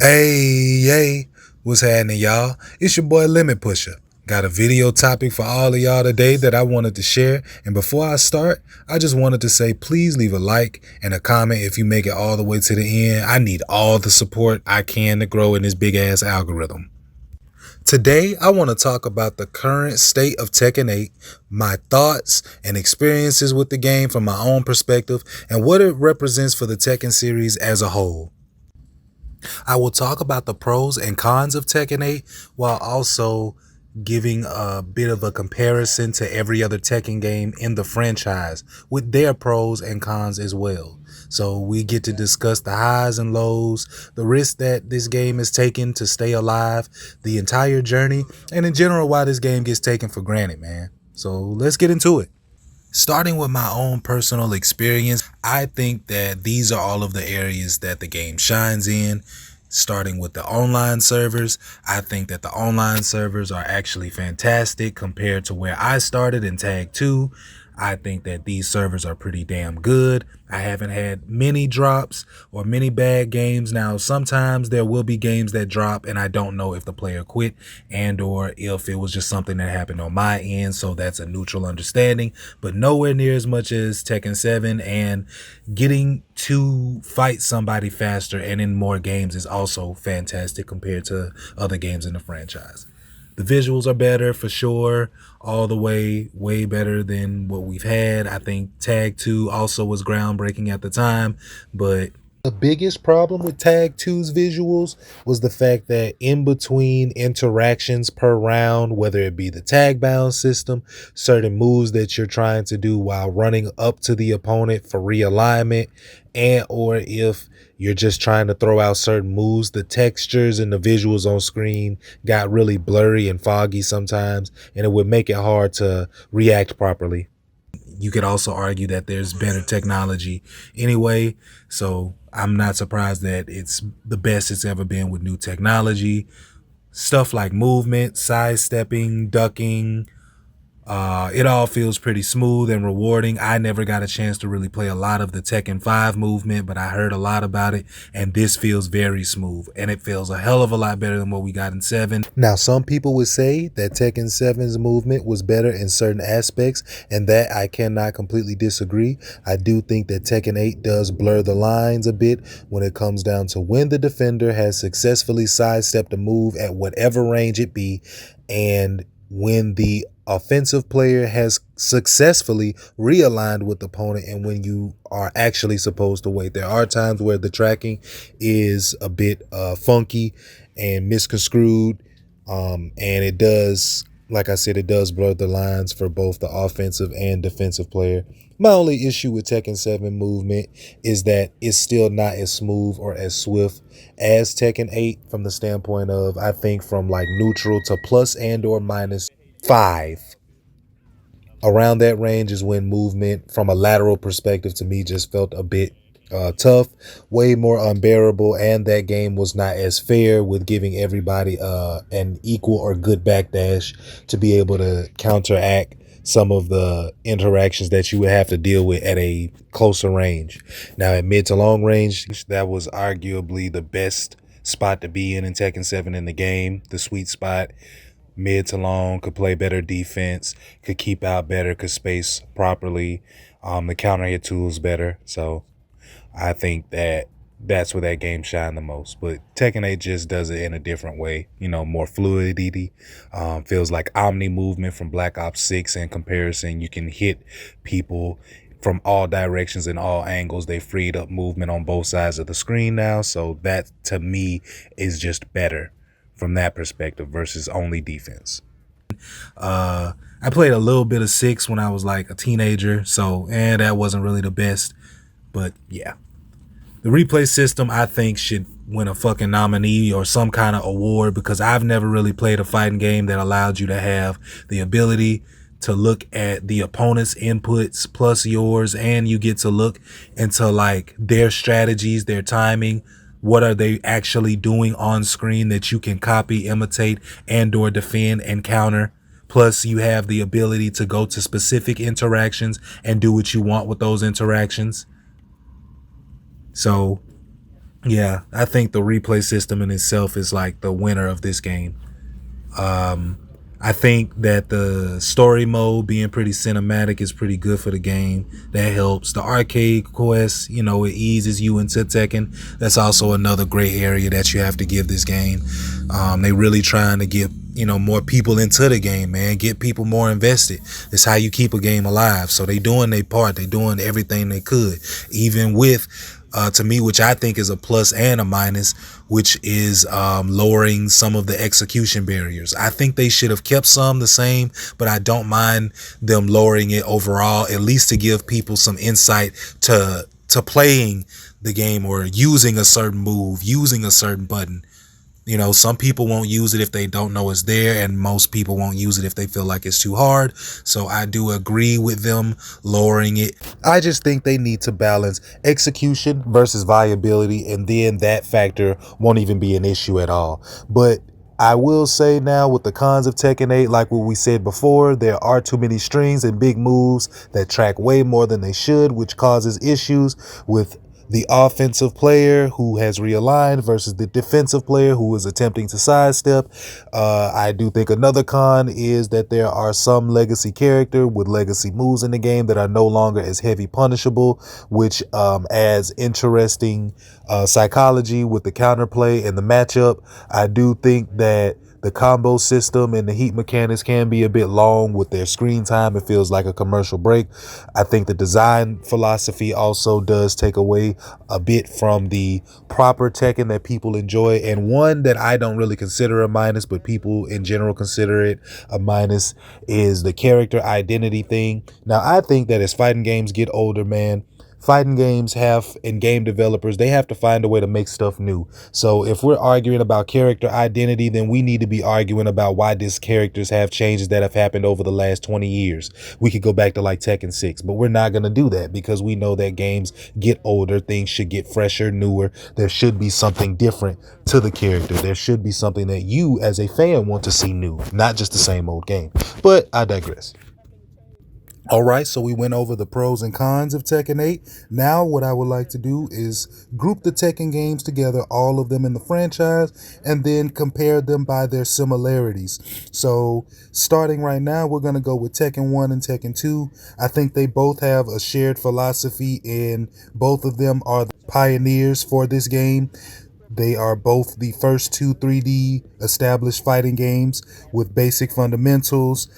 Hey, what's happening, y'all? It's your boy Limit Pusher. Got a video topic for all of y'all today that I wanted to share. And before I start, I just wanted to say please leave a like and a comment if you make it all the way to the end. I need all the support I can to grow in this big ass algorithm. Today, I want to talk about the current state of Tekken 8, my thoughts and experiences with the game from my own perspective, and what it represents for the Tekken series as a whole. I will talk about the pros and cons of Tekken 8 while also giving a bit of a comparison to every other Tekken game in the franchise with their pros and cons as well. So we get to discuss the highs and lows, the risk that this game is taking to stay alive, the entire journey, and in general why this game gets taken for granted, man. So let's get into it. Starting with my own personal experience, I think that these are all of the areas that the game shines in. Starting with the online servers, I think that the online servers are actually fantastic compared to where I started in Tag 2. I think that these servers are pretty damn good. I haven't had many drops or many bad games. Now, sometimes there will be games that drop and I don't know if the player quit and or if it was just something that happened on my end. So that's a neutral understanding, but nowhere near as much as Tekken 7, and getting to fight somebody faster and in more games is also fantastic compared to other games in the franchise. The visuals are better for sure, all the way better than what we've had. I think Tag 2 also was groundbreaking at the time, but the biggest problem with Tag 2's visuals was the fact that in between interactions per round, whether it be the tag bound system, certain moves that you're trying to do while running up to the opponent for realignment, and or if you're just trying to throw out certain moves, the textures and the visuals on screen got really blurry and foggy sometimes, and it would make it hard to react properly. You could also argue that there's better technology anyway, so I'm not surprised that it's the best it's ever been with new technology. Stuff like movement, sidestepping, ducking, it all feels pretty smooth and rewarding. I never got a chance to really play a lot of the Tekken 5 movement, but I heard a lot about it, and this feels very smooth, and it feels a hell of a lot better than what we got in 7. Now, some people would say that Tekken 7's movement was better in certain aspects, and that I cannot completely disagree. I do think that Tekken 8 does blur the lines a bit when it comes down to when the defender has successfully sidestepped a move at whatever range it be, and when the offensive player has successfully realigned with the opponent and when you are actually supposed to wait. There are times where the tracking is a bit funky and misconstrued, and it does, like I said, it does blur the lines for both the offensive and defensive player. My only issue with Tekken 7 movement is that it's still not as smooth or as swift as Tekken 8 from the standpoint of, I think, from like neutral to plus and or minus 5. Around that range is when movement from a lateral perspective to me just felt a bit tough, way more unbearable, and that game was not as fair with giving everybody an equal or good backdash to be able to counteract some of the interactions that you would have to deal with at a closer range. Now, at mid to long range, that was arguably the best spot to be in Tekken 7 in the game, the sweet spot. Mid to long, could play better defense, could keep out better, could space properly, the counter hit tools better. So I think that that's where that game shined the most. But Tekken 8 just does it in a different way, more fluidity. Feels like omni movement from Black Ops 6 in comparison. You can hit people from all directions and all angles. They freed up movement on both sides of the screen now. So that to me is just better from that perspective versus only defense. I played a little bit of 6 when I was like a teenager, so that wasn't really the best. But yeah, the replay system I think should win a fucking nominee or some kind of award, because I've never really played a fighting game that allowed you to have the ability to look at the opponent's inputs plus yours, and you get to look into like their strategies, their timing. What are they actually doing on screen that you can copy, imitate, and or defend and counter? Plus, you have the ability to go to specific interactions and do what you want with those interactions. So Yeah, I think the replay system in itself is like the winner of this game. I think that the story mode being pretty cinematic is pretty good for the game. That helps. The arcade quest, it eases you into Tekken. That's also another great area that you have to give this game. They really trying to get more people into the game, man. Get people more invested. It's how you keep a game alive. So they doing their part. They doing everything they could, even with to me, which I think is a plus and a minus, which is lowering some of the execution barriers. I think they should have kept some the same, but I don't mind them lowering it overall, at least to give people some insight to playing the game or using a certain move, using a certain button. Some people won't use it if they don't know it's there, and most people won't use it if they feel like it's too hard. So I do agree with them lowering it. I just think they need to balance execution versus viability, and then that factor won't even be an issue at all. But I will say now, with the cons of Tekken 8, like what we said before, there are too many strings and big moves that track way more than they should, which causes issues with the offensive player who has realigned versus the defensive player who is attempting to sidestep. I do think another con is that there are some legacy character with legacy moves in the game that are no longer as heavy punishable, which adds interesting psychology with the counterplay and the matchup. I do think that the combo system and the heat mechanics can be a bit long with their screen time. It feels like a commercial break. I think the design philosophy also does take away a bit from the proper Tekken that people enjoy. And one that I don't really consider a minus, but people in general consider it a minus, is the character identity thing. Now, I think that as fighting games get older, man, fighting games have, and game developers, they have to find a way to make stuff new. So if we're arguing about character identity, then we need to be arguing about why these characters have changes that have happened over the last 20 years. We could go back to like Tekken 6, but we're not going to do that because we know that games get older. Things should get fresher, newer. There should be something different to the character. There should be something that you as a fan want to see new, not just the same old game. But I digress. All right, so we went over the pros and cons of Tekken 8. Now what I would like to do is group the Tekken games together, all of them in the franchise, and then compare them by their similarities. So starting right now, we're going to go with Tekken 1 and Tekken 2. I think they both have a shared philosophy, and both of them are the pioneers for this game. They are both the first two 3D established fighting games with basic fundamentals.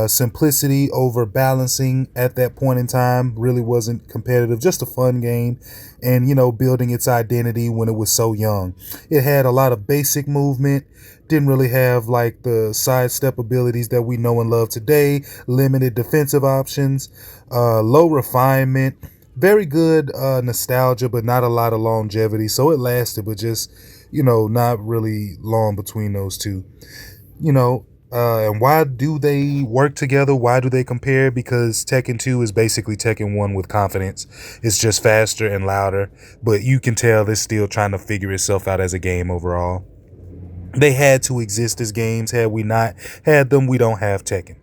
Simplicity over balancing at that point in time really wasn't competitive, just a fun game, and building its identity when it was so young. It had a lot of basic movement, didn't really have like the sidestep abilities that we know and love today, limited defensive options, low refinement, very good nostalgia, but not a lot of longevity. So it lasted, but just, not really long between those two. And why do they work together? Why do they compare? Because Tekken 2 is basically Tekken 1 with confidence. It's just faster and louder, but you can tell it's still trying to figure itself out as a game overall. They had to exist as games. Had we not had them, we don't have Tekken.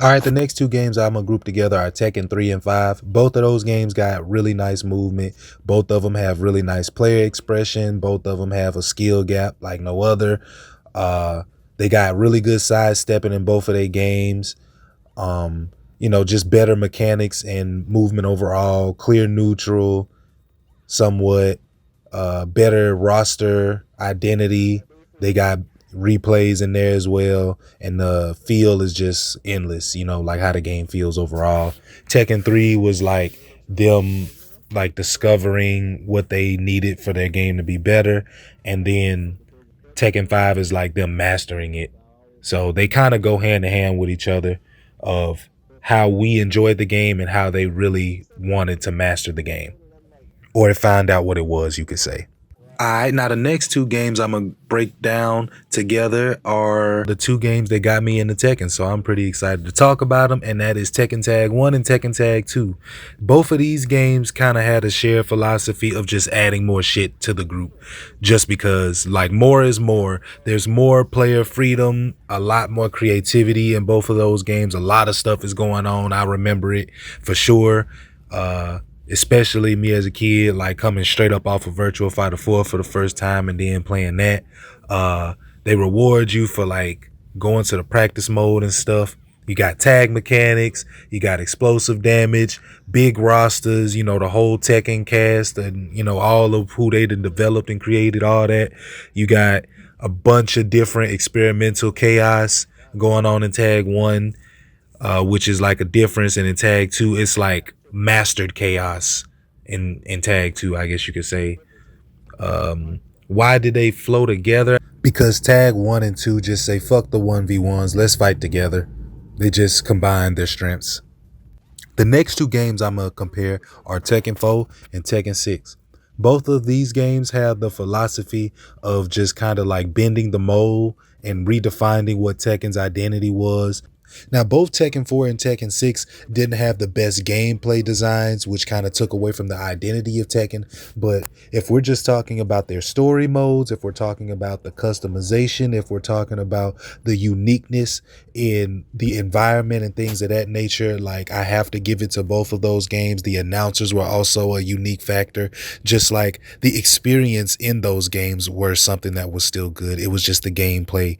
All right, the next two games I'm going to group together are Tekken 3 and 5. Both of those games got really nice movement. Both of them have really nice player expression. Both of them have a skill gap like no other. They got really good sidestepping in both of their games. Just better mechanics and movement overall. Clear neutral, somewhat. Better roster identity. They got replays in there as well, and the feel is just endless, like how the game feels overall. Tekken 3 was like them like discovering what they needed for their game to be better, and then Tekken 5 is like them mastering it. So they kind of go hand in hand with each other of how we enjoyed the game and how they really wanted to master the game, or to find out what it was, you could say. All right, now the next two games I'm going to break down together are the two games that got me into Tekken, so I'm pretty excited to talk about them, and that is Tekken Tag 1 and Tekken Tag 2. Both of these games kind of had a shared philosophy of just adding more shit to the group, just because, like, more is more. There's more player freedom, a lot more creativity in both of those games. A lot of stuff is going on. I remember it for sure. especially me as a kid, like coming straight up off of Virtual Fighter 4 for the first time and then playing that. Uh, they reward you for like going to the practice mode and stuff. You got tag mechanics, you got explosive damage, big rosters, you know, the whole Tekken cast and, you know, all of who they done developed and created, all that. You got a bunch of different experimental chaos going on in Tag 1, which is like a difference. And in Tag 2, it's like mastered chaos in Tag 2, I guess you could say. Why did they flow together? Because Tag 1 and 2 just say, fuck the 1v1s, let's fight together. They just combine their strengths. The next two games I'm going to compare are Tekken 4 and Tekken 6. Both of these games have the philosophy of just kind of like bending the mold and redefining what Tekken's identity was. Now, both Tekken 4 and Tekken 6 didn't have the best gameplay designs, which kind of took away from the identity of Tekken. But if we're just talking about their story modes, if we're talking about the customization, if we're talking about the uniqueness in the environment and things of that nature, like I have to give it to both of those games. The announcers were also a unique factor, just like the experience in those games were something that was still good. It was just the gameplay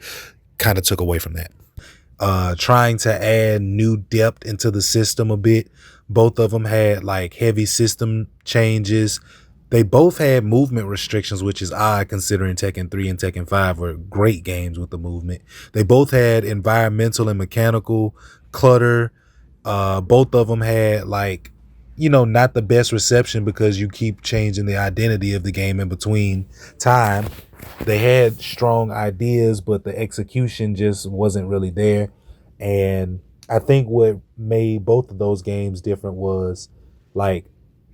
kind of took away from that. Trying to add new depth into the system a bit. Both of them had like heavy system changes. They both had movement restrictions, which is odd considering Tekken 3 and Tekken 5 were great games with the movement. They both had environmental and mechanical clutter. Both of them had like, you know, not the best reception because you keep changing the identity of the game in between time. They had strong ideas, but the execution just wasn't really there. And I think what made both of those games different was like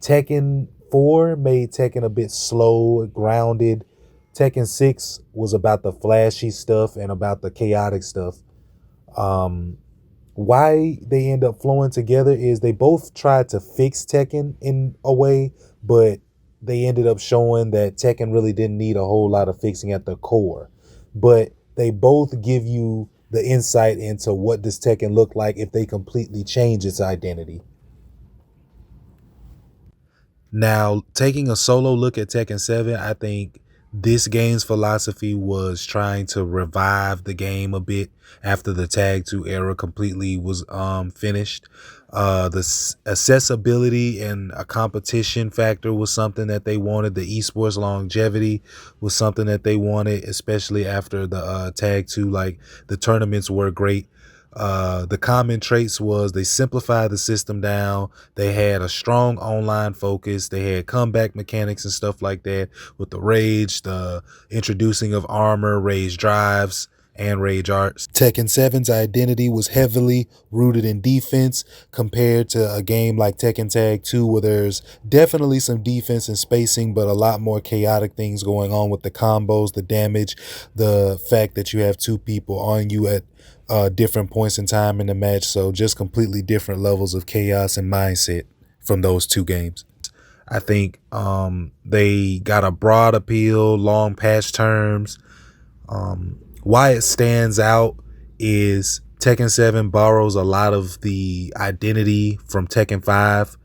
Tekken 4 made Tekken a bit slow, grounded. Tekken 6 was about the flashy stuff and about the chaotic stuff. Why they end up flowing together is they both tried to fix Tekken in a way, but they ended up showing that Tekken really didn't need a whole lot of fixing at the core. But they both give you the insight into what does Tekken look like if they completely change its identity. Now, taking a solo look at Tekken 7, I think this game's philosophy was trying to revive the game a bit after the Tag 2 era completely was finished. Accessibility and a competition factor was something that they wanted. The esports longevity was something that they wanted, especially after the Tag 2. Like the tournaments were great. The common traits was they simplified the system down. They had a strong online focus. They had comeback mechanics and stuff like that with the rage, the introducing of armor, rage drives, and rage arts. Tekken 7's identity was heavily rooted in defense compared to a game like Tekken Tag 2 where there's definitely some defense and spacing, but a lot more chaotic things going on with the combos, the damage, the fact that you have two people on you at different points in time in the match. So just completely different levels of chaos and mindset from those two games. I think they got a broad appeal, long patch terms. Why it stands out is Tekken 7 borrows a lot of the identity from Tekken 5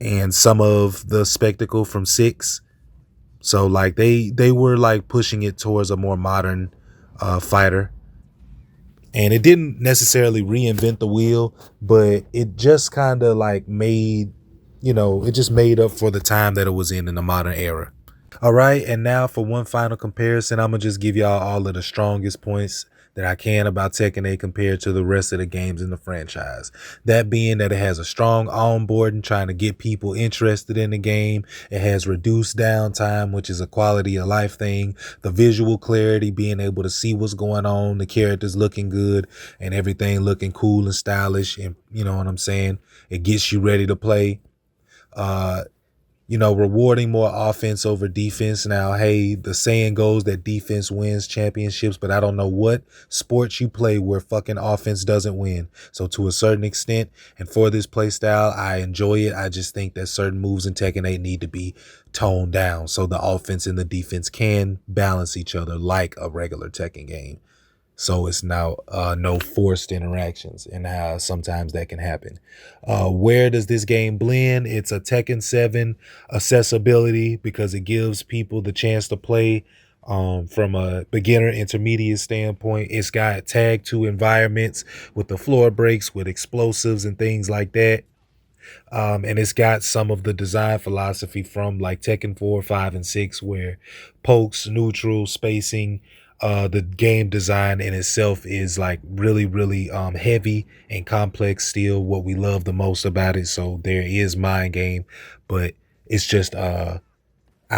and some of the spectacle from 6. So like they were like pushing it towards a more modern fighter. And it didn't necessarily reinvent the wheel, but it just kind of like made, you know, it just made up for the time that it was in the modern era. All right, and now for one final comparison, I'm going to just give y'all all of the strongest points that I can about Tekken 8 compared to the rest of the games in the franchise. That being that it has a strong onboarding, trying to get people interested in the game. It has reduced downtime, which is a quality of life thing. The visual clarity, being able to see what's going on, the characters looking good, and everything looking cool and stylish. And you know what I'm saying? It gets you ready to play. You know, rewarding more offense over defense. Now, hey, the saying goes that defense wins championships, but I don't know what sports you play where fucking offense doesn't win. So to a certain extent, and for this play style, I enjoy it. I just think that certain moves in Tekken 8 need to be toned down so the offense and the defense can balance each other like a regular Tekken game. So it's now no forced interactions, and how sometimes that can happen. Where does this game blend? It's a Tekken 7 accessibility because it gives people the chance to play from a beginner intermediate standpoint. It's got tag 2 environments with the floor breaks, with explosives and things like that. And it's got some of the design philosophy from like Tekken 4, 5, and 6, where pokes, neutral, spacing, the game design in itself is like really, really heavy and complex still, what we love the most about it. So there is mind game, but it's just I'll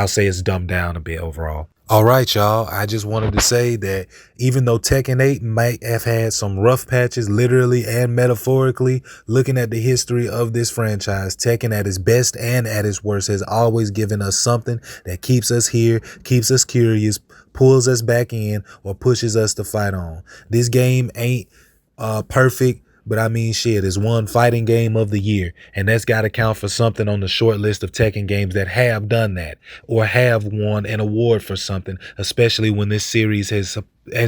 say it's dumbed down a bit overall. All right, y'all. I just wanted to say that even though Tekken 8 might have had some rough patches, literally and metaphorically, looking at the history of this franchise, Tekken at its best and at its worst has always given us something that keeps us here, keeps us curious, pulls us back in, or pushes us to fight on. This game ain't perfect, but I mean, shit, it's one fighting game of the year, and that's got to count for something on the short list of Tekken games that have done that or have won an award for something, especially when this series has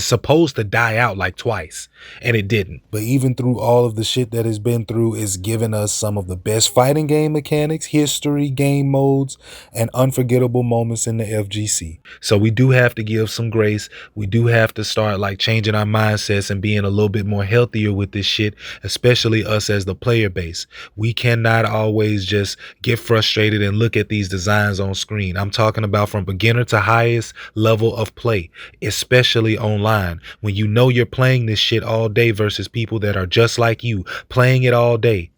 supposed to die out like twice, and it didn't. But even through all of the shit that it's been through, it's given us some of the best fighting game mechanics, history, game modes, and unforgettable moments in the FGC. So we do have to give some grace. We do have to start like changing our mindsets and being a little bit more healthier with this shit, especially us as the player base. We cannot always just get frustrated and look at these designs on screen. I'm talking about from beginner to highest level of play, especially online, when you know you're playing this shit all day versus people that are just like you playing it all day.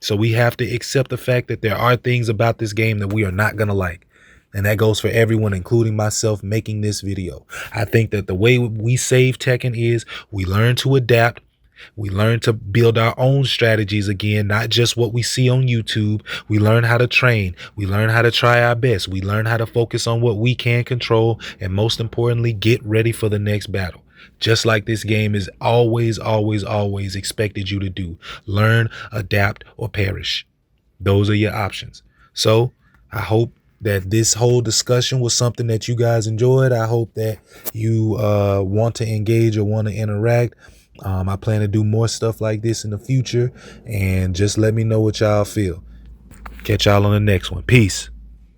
So we have to accept the fact that there are things about this game that we are not going to like. And that goes for everyone, including myself, making this video. I think that the way we save Tekken is we learn to adapt. We learn to build our own strategies again, not just what we see on YouTube. We learn how to train. We learn how to try our best. We learn how to focus on what we can control. And most importantly, get ready for the next battle. Just like this game is always, always, always expected you to do. Learn, adapt, or perish. Those are your options. So I hope that this whole discussion was something that you guys enjoyed. I hope that you want to engage or want to interact. I plan to do more stuff like this in the future, and just let me know what y'all feel. Catch y'all on the next one. Peace.